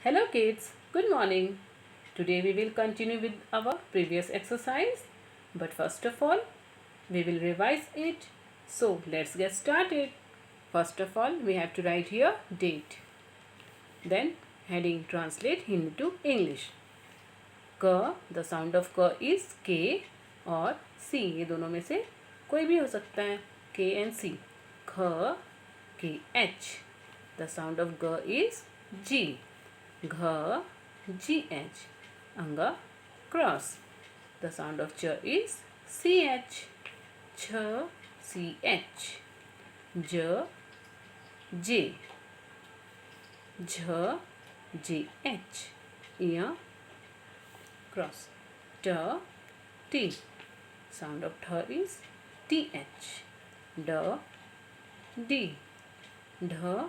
Hello kids, good morning. Today we will continue with our previous exercise. But first of all, we will revise it. So let's get started. First of all, we have to write here date. Then heading translate into English. क, the sound of क is K और C. ये दोनों में से कोई भी हो सकता है. K and C. ख, K, H. The sound of G is G. Gh, GH. Anga, cross. The sound of ch is ch. Ch, ch. J, j. Jh, jh. Ear, cross. T, t. Sound of th is th. D, d. Dh,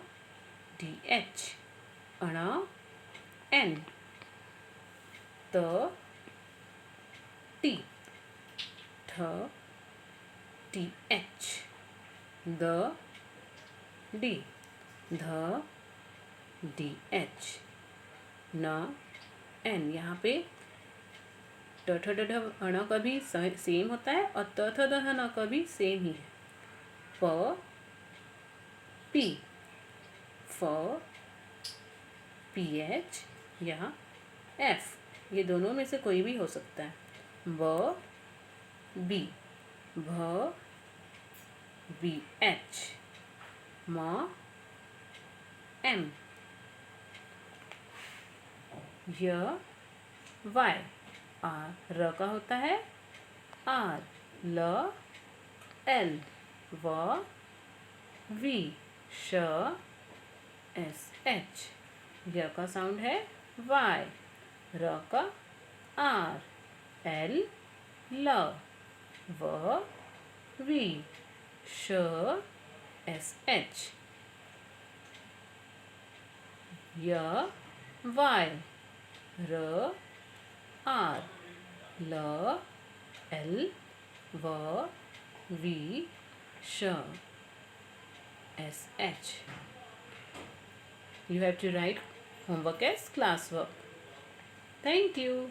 dh. Ana, N, T, T, Th, TH, D, D, ध, DH, न, N. यहाँ पे ट ठ ड ढ अण का भी सेम होता है और त थ द ध न का भी सेम ही है. प, P, फ, PH या F. ये दोनों में से कोई भी हो सकता है. व, B, भ, BH, म, M, य, Y. र का होता है R, ल, L, व, V, श, SH. य का साउंड है Y. र का R, L, ल, व, V, श, SH. य, Y, र, R, ल, L, व, V, श, SH. You have to write homework as classwork. Thank you.